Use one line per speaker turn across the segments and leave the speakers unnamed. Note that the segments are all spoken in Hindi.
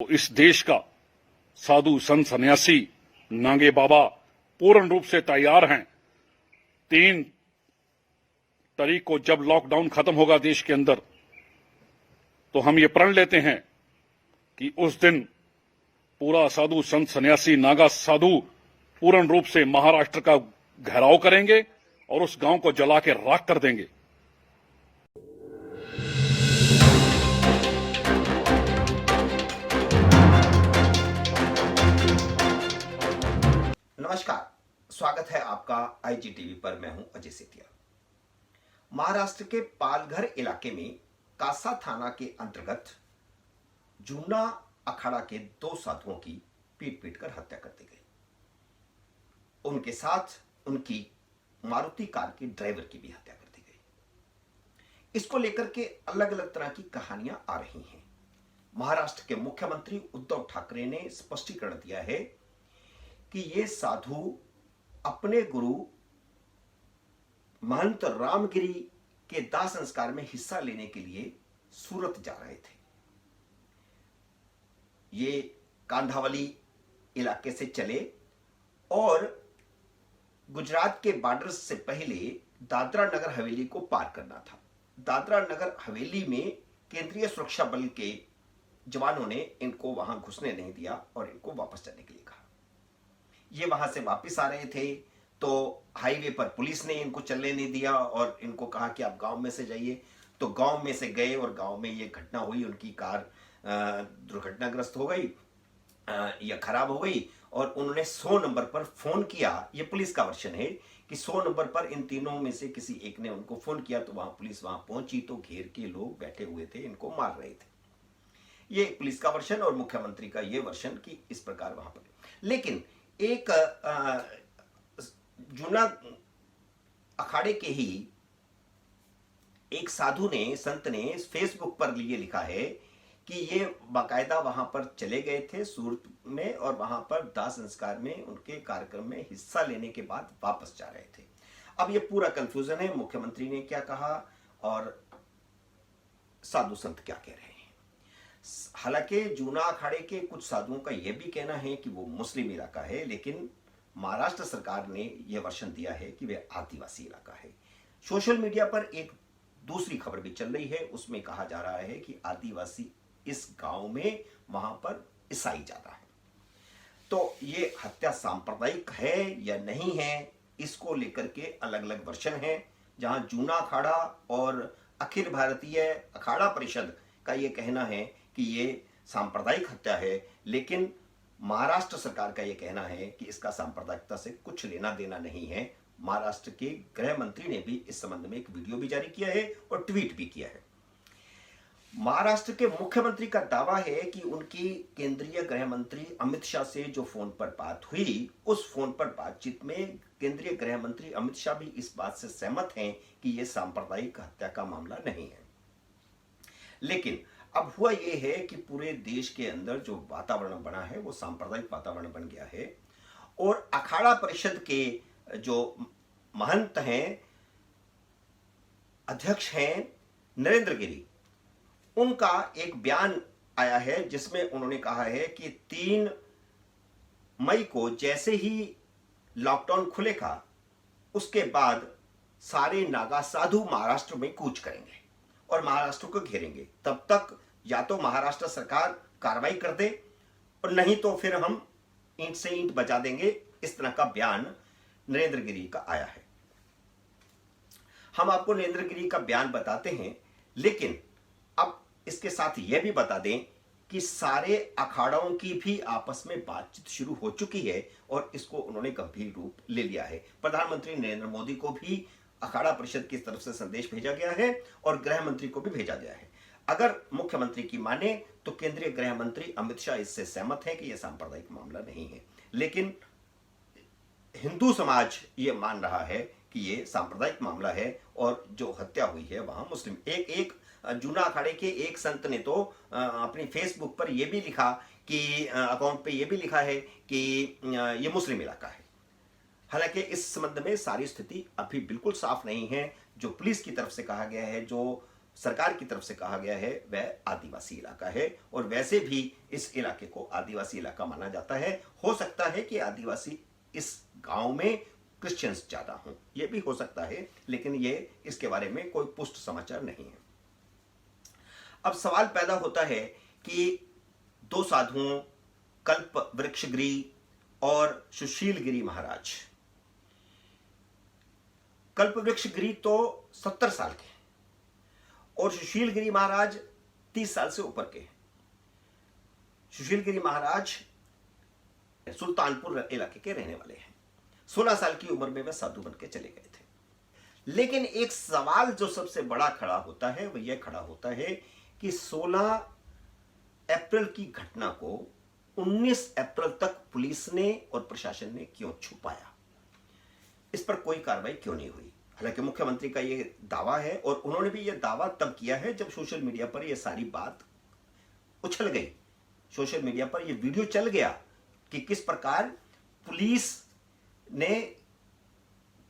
तो इस देश का साधु संत सन्यासी नांगे बाबा पूर्ण रूप से तैयार हैं। 3 तारीख को जब लॉकडाउन खत्म होगा देश के अंदर, तो हम ये प्रण लेते हैं कि उस दिन पूरा साधु संत सन्यासी नागा साधु पूर्ण रूप से महाराष्ट्र का घेराव करेंगे और उस गांव को जला के राख कर देंगे।
नमस्कार, स्वागत है आपका आईजीटीवी पर। मैं हूं अजय सेतिया। महाराष्ट्र के पालघर इलाके में कासा थाना के अंतर्गत जूना अखाड़ा के 2 साधुओं की पीट पीट कर हत्या कर दी गई। उनके साथ उनकी मारुति कार के ड्राइवर की भी हत्या कर दी गई। इसको लेकर के अलग अलग तरह की कहानियां आ रही हैं। महाराष्ट्र के मुख्यमंत्री उद्धव ठाकरे ने स्पष्टीकरण दिया है कि ये साधु अपने गुरु महंत रामगिरी के दाह संस्कार में हिस्सा लेने के लिए सूरत जा रहे थे। ये कांधावली इलाके से चले और गुजरात के बॉर्डर से पहले दादरा नगर हवेली को पार करना था। दादरा नगर हवेली में केंद्रीय सुरक्षा बल के जवानों ने इनको वहां घुसने नहीं दिया और इनको वापस जाने के लिए कहा। ये वहां से वापस आ रहे थे तो हाईवे पर पुलिस ने इनको चलने नहीं दिया और इनको कहा कि आप गांव में से जाइए। तो गांव में से गए और गांव में ये घटना हुई। उनकी कार दुर्घटनाग्रस्त हो गई या खराब हो गई और उन्होंने 100 नंबर पर फोन किया। ये पुलिस का वर्षन है कि 100 नंबर पर इन तीनों में से किसी एक ने उनको फोन किया तो वहां पुलिस वहां पहुंची तो घेर के लोग बैठे हुए थे, इनको मार रहे थे। ये पुलिस का वर्षन और मुख्यमंत्री का ये वर्षन कि इस प्रकार वहां पर। लेकिन एक जूना अखाड़े के ही एक साधु ने, संत ने फेसबुक पर ये लिखा है कि ये बाकायदा वहां पर चले गए थे सूरत में और वहां पर दाह संस्कार में उनके कार्यक्रम में हिस्सा लेने के बाद वापस जा रहे थे। अब ये पूरा कंफ्यूजन है, मुख्यमंत्री ने क्या कहा और साधु संत क्या कह रहे हैं। हालांकि जूना अखाड़े के कुछ साधुओं का यह भी कहना है कि वो मुस्लिम इलाका है, लेकिन महाराष्ट्र सरकार ने यह वर्षन दिया है कि वह आदिवासी इलाका है। सोशल मीडिया पर एक दूसरी खबर भी चल रही है, उसमें कहा जा रहा है कि आदिवासी इस गांव में वहां पर ईसाई ज्यादा है। तो ये हत्या सांप्रदायिक है या नहीं है, इसको लेकर के अलग अलग वर्षन है। जहां जूना अखाड़ा और अखिल भारतीय अखाड़ा परिषद का यह कहना है कि ये सांप्रदायिक हत्या है, लेकिन महाराष्ट्र सरकार का यह कहना है कि इसका सांप्रदायिकता से कुछ लेना देना नहीं है। महाराष्ट्र के गृह मंत्री ने भी इस संबंध में एक वीडियो भी जारी किया है और ट्वीट भी किया है। महाराष्ट्र के मुख्यमंत्री का दावा है कि उनकी केंद्रीय गृह मंत्री अमित शाह से जो फोन पर बात हुई, उस फोन पर बातचीत में केंद्रीय गृह मंत्री अमित शाह भी इस बात से सहमत हैं कि यह सांप्रदायिक हत्या का मामला नहीं है। लेकिन अब हुआ यह है कि पूरे देश के अंदर जो वातावरण बना है वो सांप्रदायिक वातावरण बन गया है और अखाड़ा परिषद के जो महंत हैं, अध्यक्ष हैं नरेंद्र गिरी, उनका एक बयान आया है जिसमें उन्होंने कहा है कि 3 मई को जैसे ही लॉकडाउन खुलेगा उसके बाद सारे नागा साधु महाराष्ट्र में कूच करेंगे और महाराष्ट्र को घेरेंगे। तब तक या तो महाराष्ट्र सरकार कार्रवाई कर दे और नहीं तो फिर हम ईंट से ईंट बजा देंगे। इस तरह का बयान नरेंद्र गिरी का आया है। हम आपको नरेंद्र गिरी का बयान बताते हैं, लेकिन अब इसके साथ यह भी बता दें कि सारे अखाड़ों की भी आपस में बातचीत शुरू हो चुकी है और इसको उन्होंने गंभीर रूप ले लिया है। प्रधानमंत्री नरेंद्र मोदी को भी अखाड़ा परिषद की तरफ से संदेश भेजा गया है और गृह मंत्री को भी भेजा गया है। अगर मुख्यमंत्री की माने तो केंद्रीय गृह मंत्री अमित शाह इससे सहमत है कि यह सांप्रदायिक मामला नहीं है, लेकिन हिंदू समाज यह मान रहा है कि यह सांप्रदायिक मामला है और जो हत्या हुई है वहां मुस्लिम। एक जूना अखाड़े के एक संत ने तो अपनी फेसबुक पर यह भी लिखा कि अकाउंट पे यह भी लिखा है कि यह मुस्लिम इलाका है। हालांकि इस संबंध में सारी स्थिति अभी बिल्कुल साफ नहीं है। जो पुलिस की तरफ से कहा गया है, जो सरकार की तरफ से कहा गया है वह आदिवासी इलाका है, और वैसे भी इस इलाके को आदिवासी इलाका माना जाता है। हो सकता है कि आदिवासी इस गांव में क्रिश्चियंस ज्यादा हों, यह भी हो सकता है, लेकिन ये इसके बारे में कोई पुष्ट समाचार नहीं है। अब सवाल पैदा होता है कि दो साधुओं कल्प वृक्षगिरी और सुशीलगिरी महाराज, कल्प वृक्षगिरी तो 70 साल के और सुशीलगिरी महाराज 30 साल से ऊपर के। सुशीलगिरी महाराज सुल्तानपुर इलाके के रहने वाले हैं। 16 साल की उम्र में वह साधु बन के चले गए थे। लेकिन एक सवाल जो सबसे बड़ा खड़ा होता है वह यह खड़ा होता है कि 16 अप्रैल की घटना को 19 अप्रैल तक पुलिस ने और प्रशासन ने क्यों छुपाया, इस पर कोई कार्रवाई क्यों नहीं हुई। हालांकि मुख्यमंत्री का यह दावा है और उन्होंने भी यह दावा तब किया है जब सोशल मीडिया पर यह सारी बात उछल गई, सोशल मीडिया पर यह वीडियो चल गया कि किस प्रकार पुलिस ने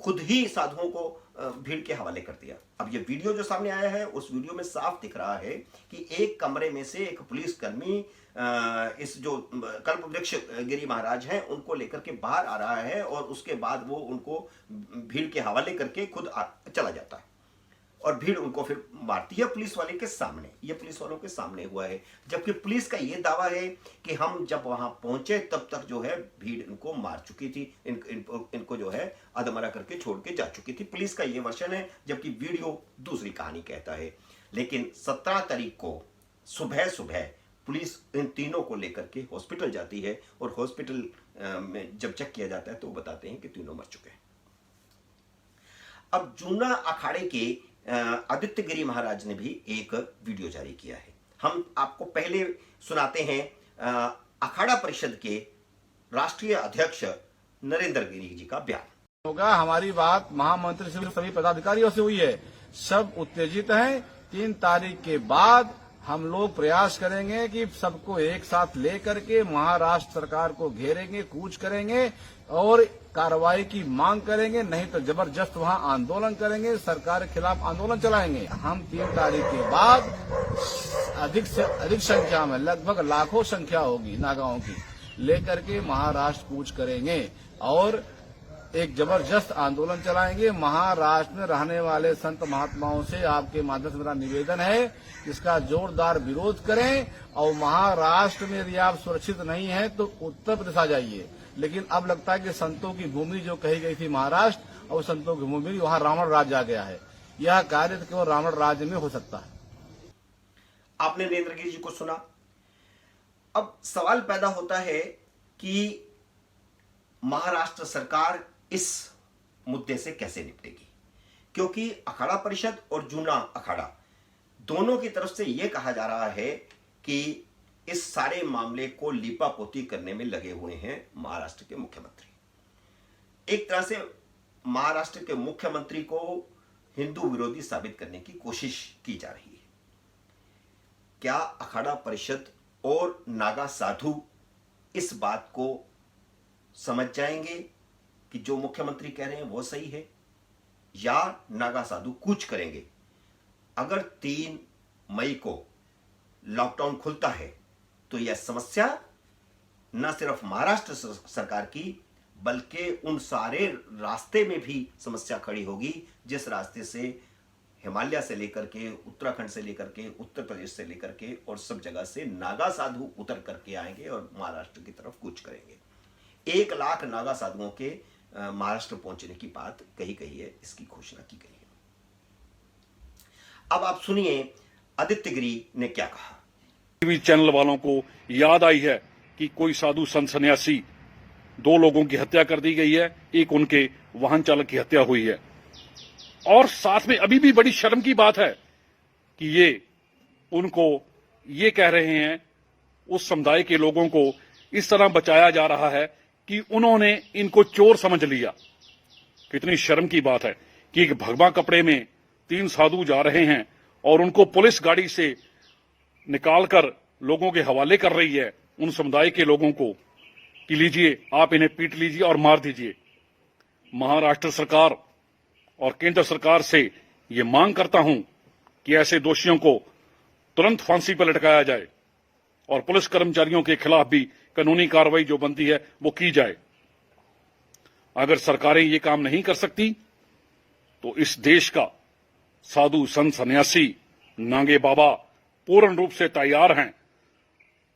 खुद ही साधुओं को भीड़ के हवाले कर दिया। अब ये वीडियो जो सामने आया है उस वीडियो में साफ दिख रहा है कि एक कमरे में से एक पुलिसकर्मी इस जो कल्प वृक्ष गिरी महाराज हैं उनको लेकर के बाहर आ रहा है और उसके बाद वो उनको भीड़ के हवाले करके खुद चला जाता है और भीड़ उनको फिर मारती है पुलिस वाले के सामने। ये पुलिस वालों के सामने हुआ है, जबकि पुलिस का ये दावा है कि हम जब वहां पहुंचे तब तक जो है भीड़ इनको मार चुकी थी, इनको जो है अधमरा करके छोड़ के जा चुकी थी। पुलिस का ये वर्जन है, जबकि वीडियो दूसरी कहानी कहता है। लेकिन 17 तारीख को सुबह सुबह पुलिस इन तीनों को लेकर के हॉस्पिटल जाती है और हॉस्पिटल में जब चेक किया जाता है तो बताते हैं कि तीनों मर चुके हैं। अब जूना अखाड़े के आदित्य गिरी महाराज ने भी एक वीडियो जारी किया है। हम आपको पहले सुनाते हैं अखाड़ा परिषद के राष्ट्रीय अध्यक्ष नरेंद्र गिरी जी का बयान।
होगा, हमारी बात महामंत्री से सभी पदाधिकारियों से हुई है, सब उत्तेजित हैं। 3 तारीख के बाद हम लोग प्रयास करेंगे कि सबको एक साथ लेकर के महाराष्ट्र सरकार को घेरेंगे, कूच करेंगे और कार्रवाई की मांग करेंगे, नहीं तो जबरदस्त वहां आंदोलन करेंगे, सरकार के खिलाफ आंदोलन चलाएंगे। हम 3 तारीख के बाद अधिक से अधिक संख्या में, लगभग लाखों संख्या होगी नागाओं की, लेकर के महाराष्ट्र कूच करेंगे और एक जबरदस्त आंदोलन चलाएंगे। महाराष्ट्र में रहने वाले संत महात्माओं से आपके माध्यम से मेरा निवेदन है, इसका जोरदार विरोध करें और महाराष्ट्र में यदि आप सुरक्षित नहीं है तो उत्तर प्रदेश आ जाइए। लेकिन अब लगता है कि संतों की भूमि जो कही गई थी महाराष्ट्र और संतों की भूमि वहां रावण राज आ गया है। यह कार्य केवल रावण राज्य में हो सकता है।
आपने नरेंद्र गिरी जी को सुना। अब सवाल पैदा होता है कि महाराष्ट्र सरकार इस मुद्दे से कैसे निपटेगी, क्योंकि अखाड़ा परिषद और जूना अखाड़ा दोनों की तरफ से यह कहा जा रहा है कि इस सारे मामले को लीपापोती करने में लगे हुए हैं महाराष्ट्र के मुख्यमंत्री। एक तरह से महाराष्ट्र के मुख्यमंत्री को हिंदू विरोधी साबित करने की कोशिश की जा रही है। क्या अखाड़ा परिषद और नागा साधु इस बात को समझ जाएंगे कि जो मुख्यमंत्री कह रहे हैं वो सही है, या नागा साधु कूच करेंगे? अगर 3 मई को लॉकडाउन खुलता है तो यह समस्या न सिर्फ महाराष्ट्र सरकार की बल्कि उन सारे रास्ते में भी समस्या खड़ी होगी जिस रास्ते से हिमालय से लेकर के, उत्तराखंड से लेकर के, उत्तर प्रदेश से लेकर के और सब जगह से नागा साधु उतर करके आएंगे और महाराष्ट्र की तरफ कूच करेंगे। 1 लाख नागा साधुओं के महाराष्ट्र पहुंचने की बात कही गई है, इसकी घोषणा की गई है। अब आप सुनिए आदित्य गिरी ने क्या कहा।
टीवी चैनल वालों को याद आई है कि कोई साधु संत सन्यासी, 2 लोगों की हत्या कर दी गई है, एक उनके वाहन चालक की हत्या हुई है। और साथ में अभी भी बड़ी शर्म की बात है कि ये उनको ये कह रहे हैं, उस समुदाय के लोगों को इस तरह बचाया जा रहा है कि उन्होंने इनको चोर समझ लिया। कितनी शर्म की बात है कि एक भगवा कपड़े में 3 साधु जा रहे हैं और उनको पुलिस गाड़ी से निकालकर लोगों के हवाले कर रही है, उन समुदाय के लोगों को, कि लीजिए आप इन्हें पीट लीजिए और मार दीजिए। महाराष्ट्र सरकार और केंद्र सरकार से ये मांग करता हूं कि ऐसे दोषियों को तुरंत फांसी पर लटकाया जाए और पुलिस कर्मचारियों के खिलाफ भी कानूनी कार्रवाई जो बनती है वो की जाए। अगर सरकारें ये काम नहीं कर सकती तो इस देश का साधु संत सन्यासी नांगे बाबा पूर्ण रूप से तैयार हैं।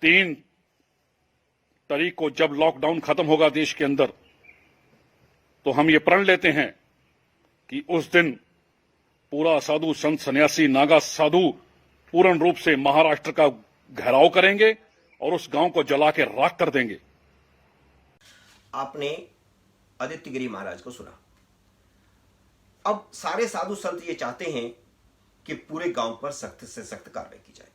3 तारीख को जब लॉकडाउन खत्म होगा देश के अंदर, तो हम ये प्रण लेते हैं कि उस दिन पूरा साधु संत सन्यासी नागा साधु पूर्ण रूप से महाराष्ट्र का घेराव करेंगे और उस गांव को जला के राख कर देंगे।
आपने आदित्य गिरी महाराज को सुना। अब सारे साधु संत ये चाहते हैं कि पूरे गांव पर सख्त से सख्त कार्रवाई की जाए,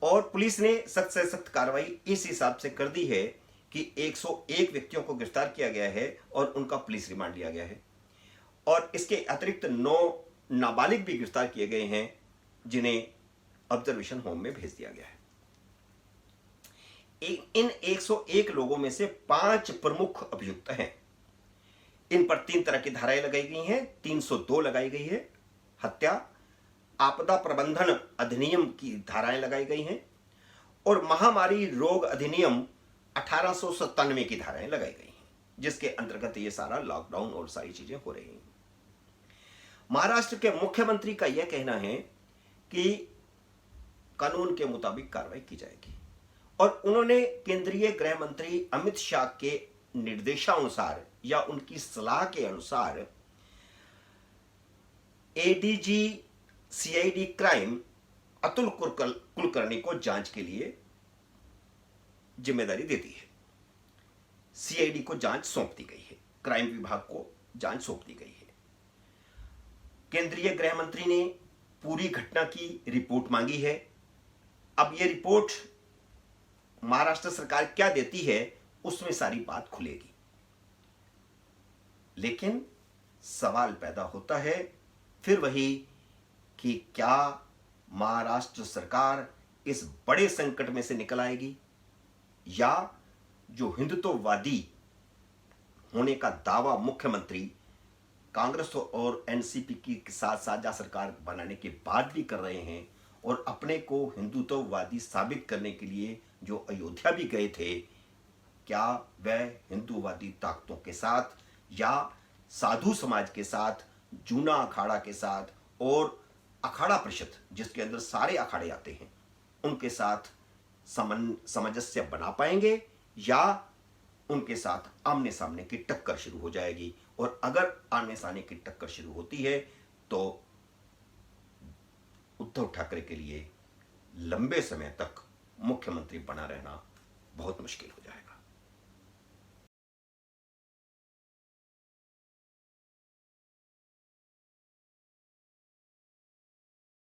और पुलिस ने सख्त से सख्त कार्रवाई इस हिसाब से कर दी है कि 101 व्यक्तियों को गिरफ्तार किया गया है और उनका पुलिस रिमांड लिया गया है, और इसके अतिरिक्त 9 नाबालिग भी गिरफ्तार किए गए हैं जिन्हें ऑब्जर्वेशन होम में भेज दिया गया है। इन 101 लोगों में से 5 प्रमुख अभियुक्त हैं। इन पर 3 तरह की धाराएं लगाई गई हैं। 302 लगाई गई है, हत्या, आपदा प्रबंधन अधिनियम की धाराएं लगाई गई हैं, और महामारी रोग अधिनियम 1897 की धाराएं लगाई गई हैं, जिसके अंतर्गत ये सारा लॉकडाउन और सारी चीजें हो रही हैं। महाराष्ट्र के मुख्यमंत्री का यह कहना है कि कानून के मुताबिक कार्रवाई की जाएगी, और उन्होंने केंद्रीय गृह मंत्री अमित शाह के निर्देशानुसार या उनकी सलाह के अनुसार ADG CID crime Atul Kulkarni को जांच के लिए जिम्मेदारी दे दी है। सीआईडी को जांच सौंप दी गई है, क्राइम विभाग को जांच सौंप दी गई है। केंद्रीय गृह मंत्री ने पूरी घटना की रिपोर्ट मांगी है। अब यह रिपोर्ट महाराष्ट्र सरकार क्या देती है उसमें सारी बात खुलेगी, लेकिन सवाल पैदा होता है फिर वही कि क्या महाराष्ट्र सरकार इस बड़े संकट में से निकल आएगी, या जो हिंदुत्ववादी होने का दावा मुख्यमंत्री कांग्रेस और एनसीपी की साथ साझा सरकार बनाने के बाद भी कर रहे हैं, और अपने को हिंदुत्ववादी साबित करने के लिए जो अयोध्या भी गए थे, क्या वह हिंदूवादी ताकतों के साथ या साधु समाज के साथ, जूना अखाड़ा के साथ और अखाड़ा परिषद जिसके अंदर सारे अखाड़े आते हैं उनके साथ सामंजस्य बना पाएंगे, या उनके साथ आमने सामने की टक्कर शुरू हो जाएगी। और अगर आमने सामने की टक्कर शुरू होती है तो उद्धव ठाकरे के लिए लंबे समय तक मुख्यमंत्री बना रहना बहुत मुश्किल हो